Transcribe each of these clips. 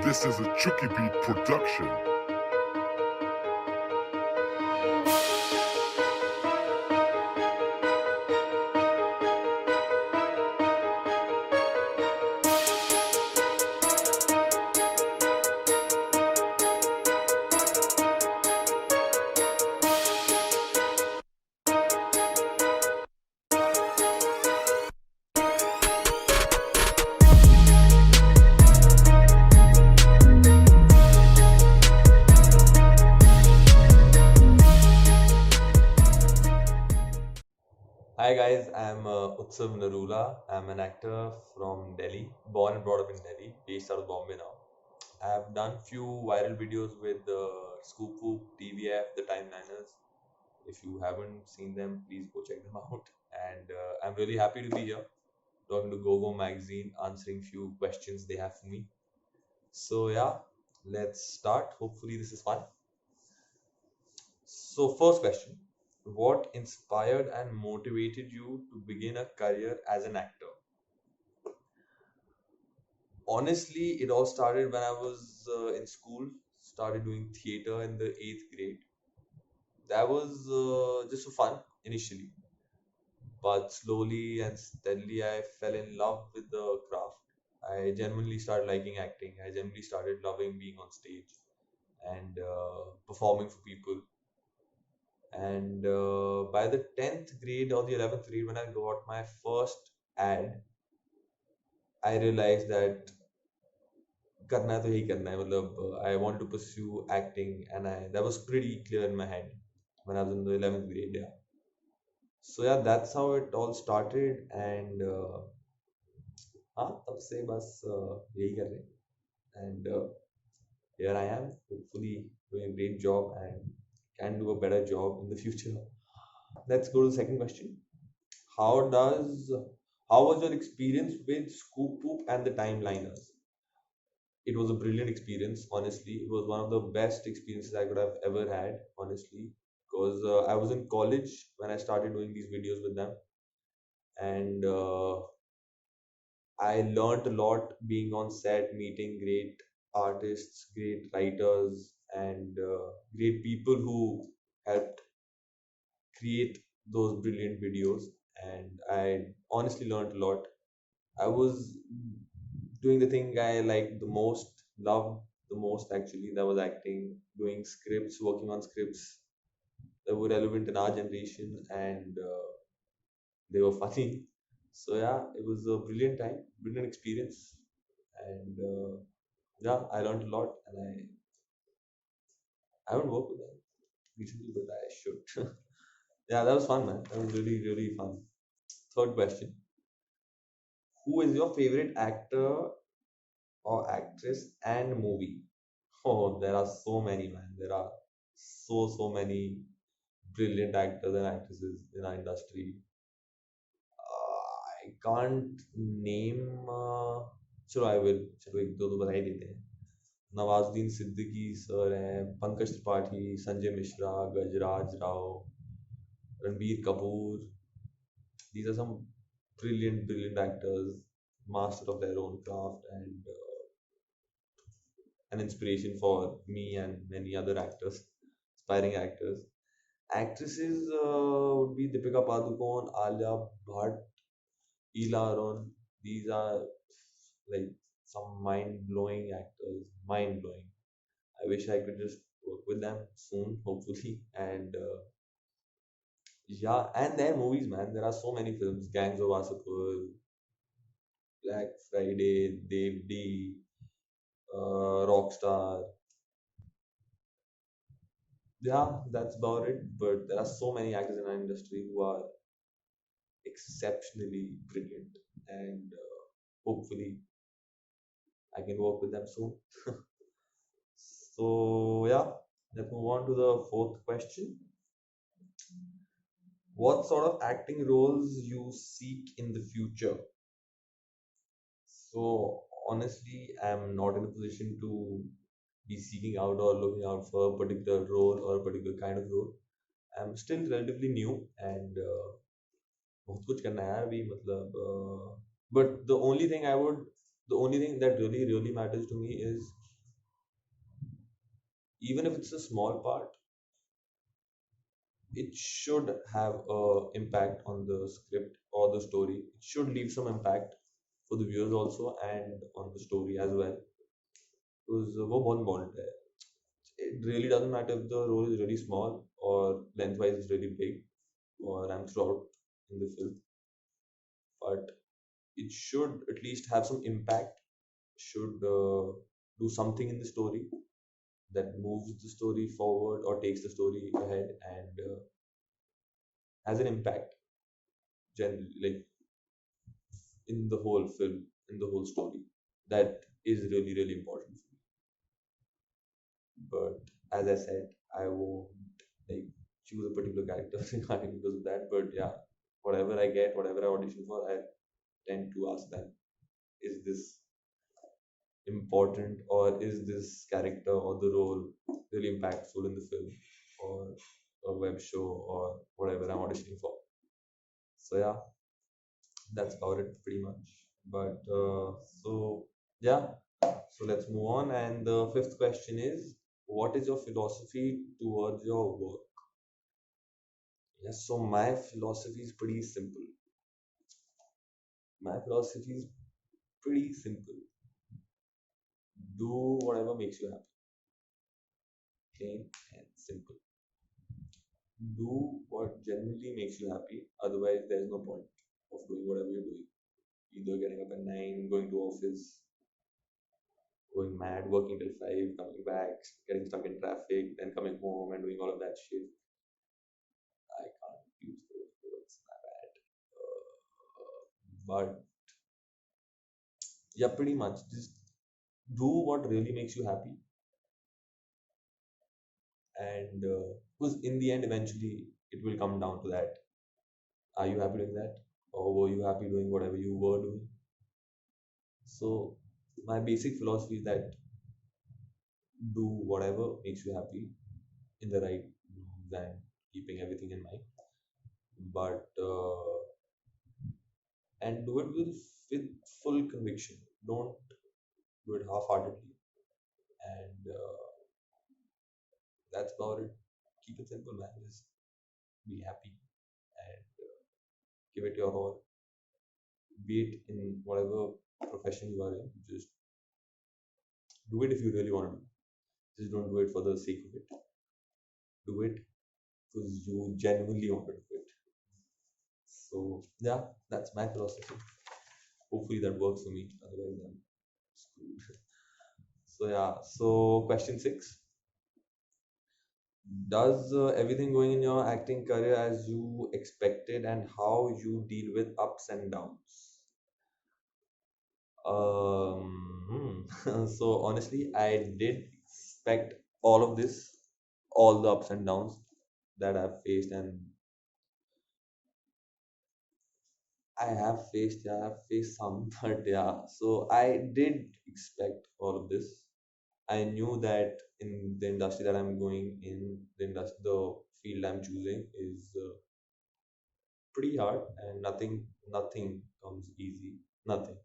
This is a Chucky Beat production. Hi guys, I'm Utsav Narula. I'm an actor from Delhi, born and brought up in Delhi, based out of Bombay now. I've done few viral videos with Scoop Whoop, TVF, the Timeliners. If you haven't seen them, please go check them out. And I'm really happy to be here, talking to GOGO Magazine, answering few questions they have for me. So yeah, let's start. Hopefully this is fun. So first question, what inspired and motivated you to begin a career as an actor? Honestly, it all started when I was in school, started doing theater in the eighth grade. That was just for fun initially, but slowly and steadily I fell in love with the craft. I genuinely started liking acting. I genuinely started loving being on stage and performing for people. And by the 10th grade or the 11th grade, when I got my first ad, I realized that करना है तो यही करना है मतलब I want to pursue acting and I that was pretty clear in my head when I was in the 11th grade, yeah. So yeah, that's how it all started and हाँ तब से बस यही कर रहे हैं and here I am, hopefully doing a great job and can do a better job in the future. Let's go to the second question. How does how was your experience with Scoop Poop and the Timeliners? It was a brilliant experience, honestly. It was one of the best experiences I could have ever had, honestly, because I was in college when I started doing these videos with them, and I learned a lot being on set, meeting great artists, great writers, and great people who helped create those brilliant videos. And I honestly learned a lot. I was doing the thing I liked the most, loved the most actually. That was acting, doing scripts, working on scripts that were relevant in our generation, and they were funny. So yeah, it was a brilliant time, brilliant experience, and yeah, I learned a lot, and I haven't worked with them recently, but I should. Yeah, that was fun, man. That was really really fun. Third question: who is your favorite actor or actress and movie? Oh, there are so many, man. There are so many brilliant actors and actresses in our industry. I can't name. चलो I will. चलो एक दो तो बता ही देते हैं. Nawazuddin Siddiqui sir हैं, पंकज त्रिपाठी, संजय मिश्रा, गजराज Rao, Ranbir Kapoor. These are some brilliant actors, master of their own craft, and an inspiration for me and many other actors, aspiring actors. Actresses would be Deepika Padukone, Alia Bhatt, Ela Aron. These are like some mind-blowing actors. Mind-blowing. I wish I could just work with them soon, hopefully. And yeah, and their movies, man. There are so many films. Gangs of Wasseypur, Black Friday, Dev D, Rockstar. Yeah, that's about it. But there are so many actors in our industry who are exceptionally brilliant, and hopefully I can work with them soon. So yeah, let's move on to the fourth question. What sort of acting roles you seek in the future? So honestly, I'm not in a position to be seeking out or looking out for a particular role or a particular kind of role. I'm still relatively new and बहुत कुछ करना है यार अभी मतलब but the only thing that really matters to me is even if it's a small part, it should have a impact on the script or the story. It should leave some impact for the viewers also and on the story as well. Because वो बहुत important है. It really doesn't matter if the role is really small or lengthwise is really big or I'm throughout in the film, but it should at least have some impact. Should do something in the story that moves the story forward or takes the story ahead and has an impact generally, like in the whole film, in the whole story. That is really, really important for me. But as I said, I won't like choose a particular character regarding because of that. But yeah, whatever I get, whatever I audition for, I tend to ask them, is this important or is this character or the role really impactful in the film or a web show or whatever I'm auditioning for. So yeah, that's about it pretty much. But so yeah, so let's move on. And the fifth question is, what is your philosophy towards your work? Yes, so my philosophy is pretty simple. My philosophy is pretty simple. Do whatever makes you happy. Plain and simple. Do what genuinely makes you happy. Otherwise, there's no point of doing whatever you're doing. Either getting up at 9, going to office, going mad, working till 5, coming back, getting stuck in traffic, then coming home and doing all of that shit. I can't use those words. My bad. But yeah, pretty much just do what really makes you happy, and because in the end, eventually, it will come down to that. Are you happy doing that, or were you happy doing whatever you were doing? So my basic philosophy is that do whatever makes you happy in the right norms and keeping everything in mind, but and do it with full conviction. Don't do it half-heartedly, and that's about it. Keep it simple, man. Just be happy and give it your all. Be it in whatever profession you are in. Just do it if you really want to do. Just don't do it for the sake of it. Do it because you genuinely want to do it. So yeah, that's my philosophy. Hopefully that works for me. Otherwise, I'm screwed. So yeah. So question six: does everything going in your acting career as you expected, and how you deal with ups and downs? So honestly, I did expect all of this, all the ups and downs that I've faced, and I have faced, yeah, I've faced some, but yeah. So I did expect all of this. I knew that in the industry that I'm going in, the field I'm choosing is pretty hard, and nothing comes easy. Nothing.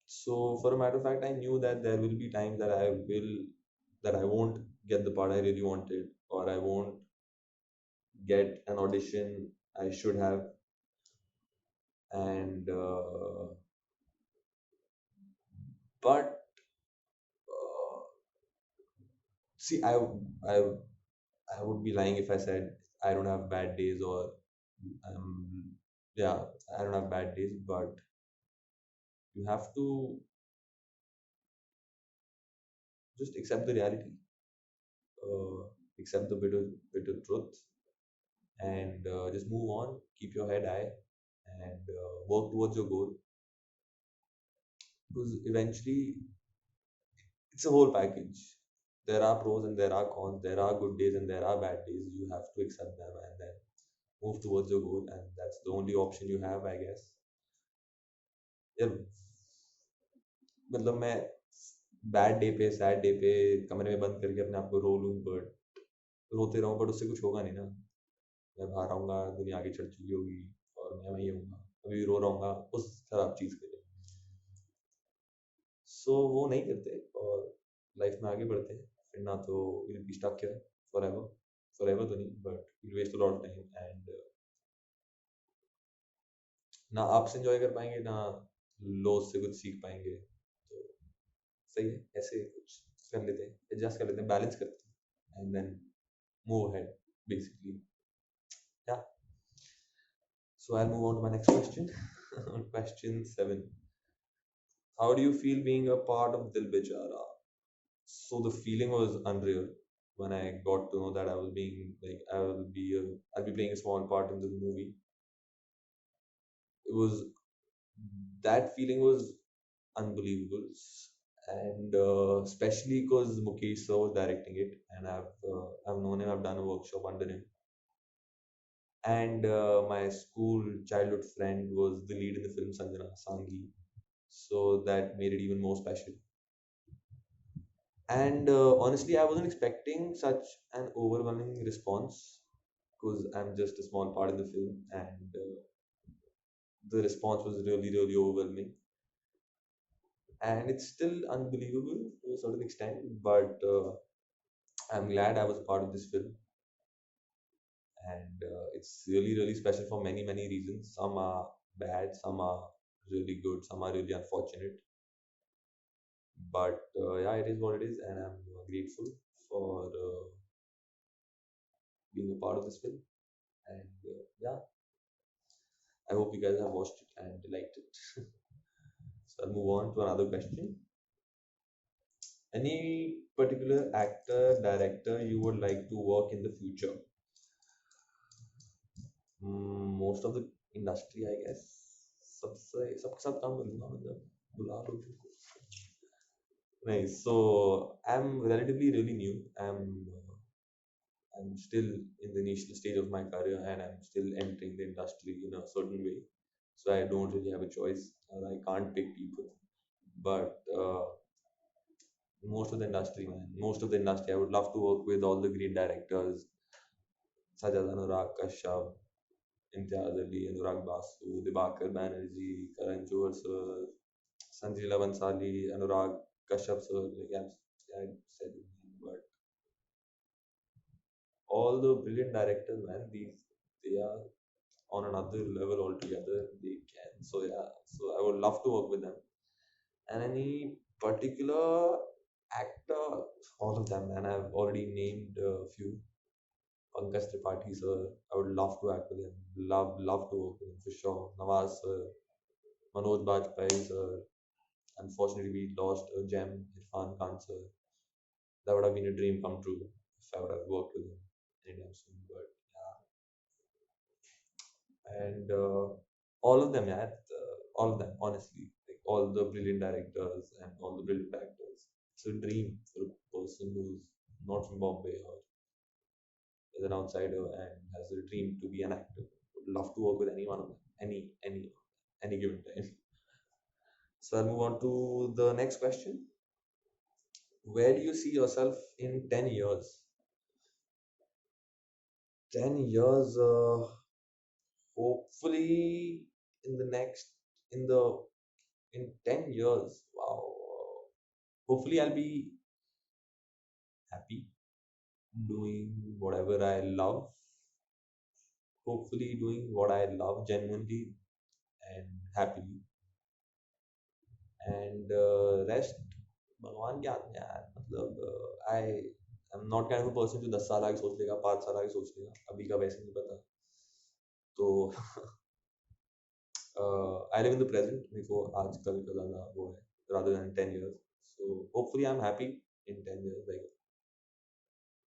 So for a matter of fact, I knew that there will be times that I won't get the part I really wanted, or I won't get an audition I should have, and but uh, see, I I would be lying if I said I don't have bad days or yeah, I don't have bad days, but you have to just accept the reality, uh, accept the bitter truth, and just move on, keep your head high, and work towards your goal. Because eventually, it's a whole package. There are pros and there are cons. There are good days and there are bad days. You have to accept them and then move towards your goal, and that's the only option you have, I guess. यार मतलब मैं bad day पे sad day पे कमरे में बंद करके अपने आप को रो लूँ, बट रोते रहूँ, बट उससे कुछ होगा नहीं ना. मैं बाहर आऊँगा, दुनिया आगे चढ़ चुकी होगी और मैं वहीं रहूँगा, अभी भी रो रहा हूँगा उस खराब चीज़ के लिए. सो वो नहीं करते, और लाइफ में आगे बढ़ते हैं, फिर ना तो will be stuck here forever, forever तो नहीं, but will waste a lot of time, and ना अप्स एंजॉय कर पाएंगे, ना लॉस से कुछ सीख पाएंगे। तो सही है, ऐसे कुछ कर लेते हैं, एडजस्ट कर लेते हैं, बैलेंस करते हैं, and then move ahead basically. Yeah. So I'll move on to my next question. Question 7. How do you feel being a part of Dil Bechara? So the feeling was unreal when I got to know that I was being like I'll be playing a small part in the movie. It was That feeling was unbelievable, and especially because Mukesh sir was directing it, and I've known him. I've done a workshop under him, and my school childhood friend was the lead in the film, Sanjana Sanghi, so that made it even more special. And honestly, I wasn't expecting such an overwhelming response because I'm just a small part in the film, and the response was really, really overwhelming. And it's still unbelievable to a certain extent, but I'm glad I was part of this film, and it's really, really special for many, many reasons. Some are bad, some are really good, some are really unfortunate. But yeah, it is what it is, and I'm grateful for being a part of this film. And yeah, I hope you guys have watched it and liked it. So I'll move on to another question. Any particular actor, director you would like to work in the future? Most of the industry, I guess. सबसे सबके साथ काम कर लूंगा, मतलब बुला लो जिनको. Nice. So I'm relatively really new. I'm still in the initial stage of my career, and I'm still entering the industry in a certain way. So I don't really have a choice. I can't pick people. But most of the industry, man, most of the industry, I would love to work with all the great directors, such as Anurag Kashyap, Imtiaz Ali, Anurag Basu, Dibakar Banerjee, Karan Johar sir, Sanjila Bansali, Anurag Kashyap sir, like I said, but all the brilliant directors, man, they are on another level altogether. They can. So yeah, so I would love to work with them. And any particular actor, all of them, and I've already named a few. Pankaj Tripathi sir, I would love to act with him. Love to work with him for sure. Nawaz sir, Manoj Bajpayee sir. Unfortunately, we lost a gem, Irfan Khan sir. That would have been a dream come true if I would have worked with him anytime soon. But and all of them, yeah, all of them, honestly, like all the brilliant directors and all the brilliant actors. It's a dream for a person who's not from Bombay or is an outsider and has a dream to be an actor. Would love to work with any one of them, any given time. So I'll move on to the next question. Where do you see yourself in 10 years? 10 years, hopefully in the next in the in 10 years, wow, hopefully I'll be happy doing whatever I love, hopefully doing what I love genuinely and happily, and rest भगवान के हाथ में यार, मतलब I am not kind of a person जो 10 साल आगे सोच लेगा, 5 साल आगे सोच लेगा, अभी का वैसे नहीं पता. तो I live in the present, मेरे को आज कल का ज़्यादा वो है rather than 10 years. So hopefully I'm happy in 10 years, like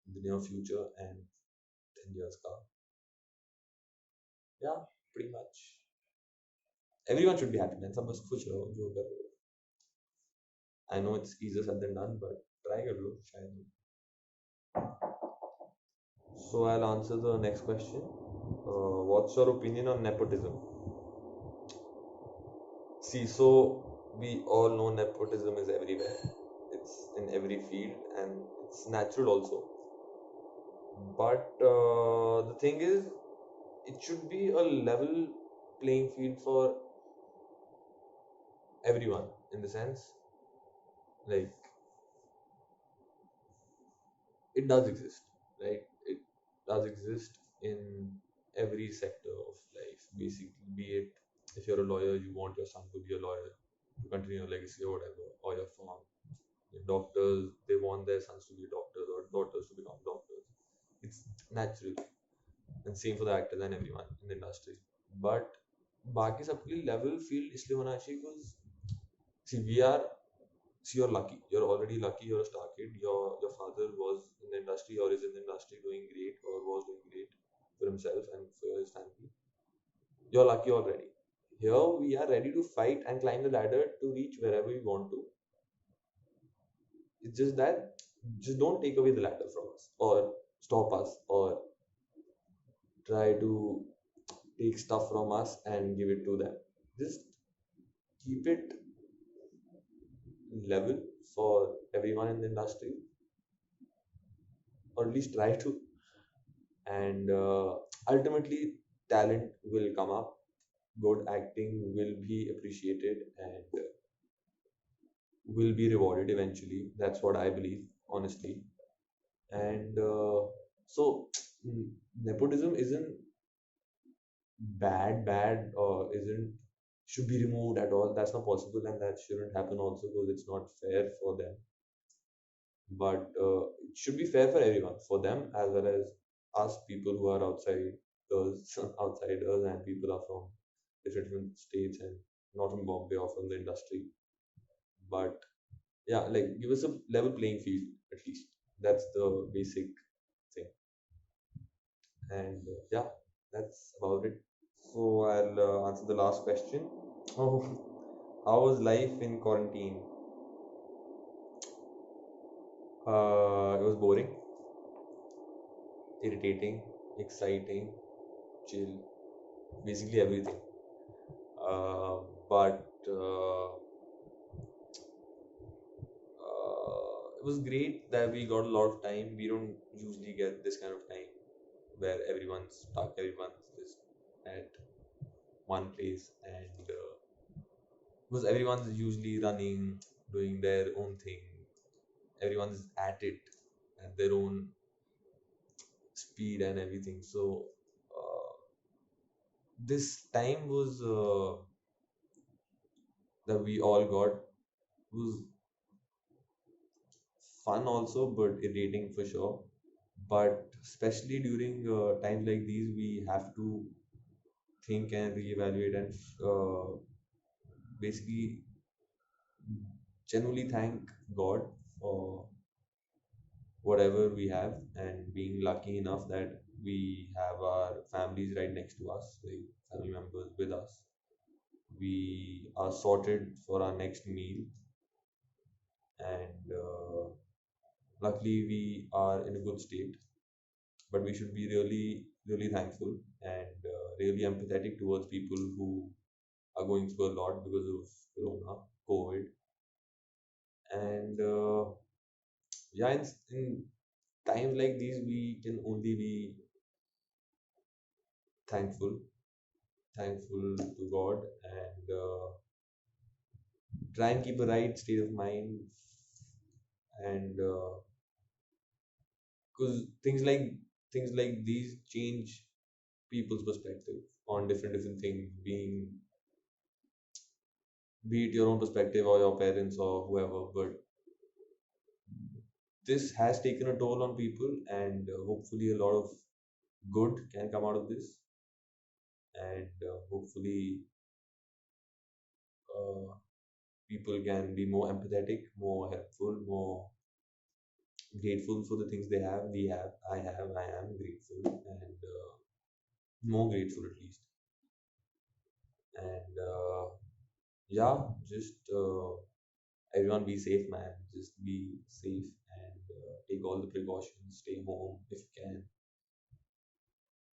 in the near future, and 10 years ka. Yeah, pretty much. Everyone should be happy, man. सब बस खुश रहो जो कर रहे हो. I know it's easier said than done, but try कर लो शायद. So I'll answer the next question. What's your opinion on nepotism? See, so we all know nepotism is everywhere. It's in every field and it's natural also. But the thing is, it should be a level playing field for everyone, in the sense, like it does exist, right? It does exist in every sector of life, basically. Be it if you're a lawyer, you want your son to be a lawyer to continue your legacy or whatever, or your firm. Doctors, they want their sons to be doctors or daughters to become doctors. It's natural, and same for the actors and everyone in the industry. But बाकी सबके लिए level field इसलिए होना चाहिए because see we are see you're lucky, you're already lucky, you're a star kid, your father was in the industry or is in the industry doing great or was doing great for himself and for his family. You're lucky already. Here we are ready to fight and climb the ladder to reach wherever we want to. It's just that just don't take away the ladder from us or stop us or try to take stuff from us and give it to them. Just keep it level for everyone in the industry, or at least try to. And ultimately, talent will come up, good acting will be appreciated, and will be rewarded eventually. That's what I believe, honestly. And so, nepotism isn't bad, or isn't should be removed at all. That's not possible, and that shouldn't happen also because it's not fair for them. But it should be fair for everyone, for them as well as us, people who are outsiders, outsiders, and people are from different states and not from Bombay or from the industry. But yeah, like give us a level playing field at least. That's the basic thing. And yeah, that's about it. So I'll answer the last question. Oh, how was life in quarantine? It was boring, irritating, exciting, chill, basically everything. But it was great that we got a lot of time. We don't usually get this kind of time where everyone's stuck, everyone's just at one place, and because everyone's usually running, doing their own thing. Everyone's at it at their own speed and everything. So this time was that we all got was fun also, but irritating for sure. But especially during times like these, we have to think and reevaluate and basically genuinely thank God for whatever we have, and being lucky enough that we have our families right next to us, like family members with us. We are sorted for our next meal, and luckily we are in a good state. But we should be really thankful and really empathetic towards people who are going through a lot because of Corona, COVID, and yeah, in times like these, we can only be thankful, thankful to God, and try and keep a right state of mind, and because things like these change people's perspective on different things, be it your own perspective or your parents or whoever, but this has taken a toll on people, and hopefully a lot of good can come out of this, and hopefully uh, people can be more empathetic, more helpful, more grateful for the things they have, we have, I am grateful, and more grateful at least. And yeah, just everyone be safe, man. Just be safe, and take all the precautions, stay home if you can,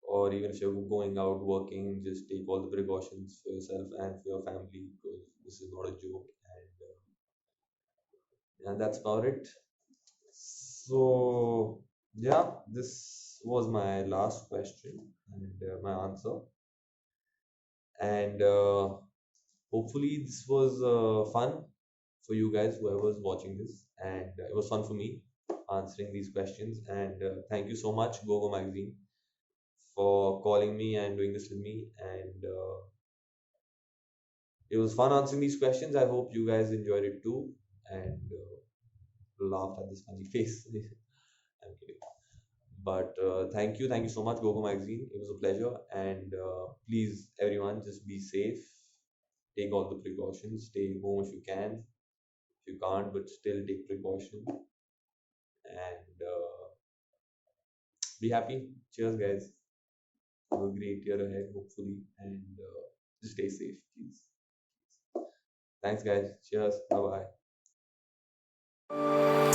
or even if you're going out working, just take all the precautions for yourself and for your family, because this is not a joke. And that's about it. So yeah, this was my last question and my answer. And hopefully this was fun for you guys, whoever's watching this, and it was fun for me answering these questions. And thank you so much, GOGO Magazine, for calling me and doing this with me. And it was fun answering these questions. I hope you guys enjoyed it too and laughed at this funny face. I'm kidding. But thank you so much, GOGO Magazine. It was a pleasure. And please, everyone, just be safe. Take all the precautions. Stay home if you can. If you can't, but still take precaution. And be happy. Cheers, guys. Have a great year ahead, hopefully. And just stay safe, please. Thanks, guys. Cheers. Bye bye.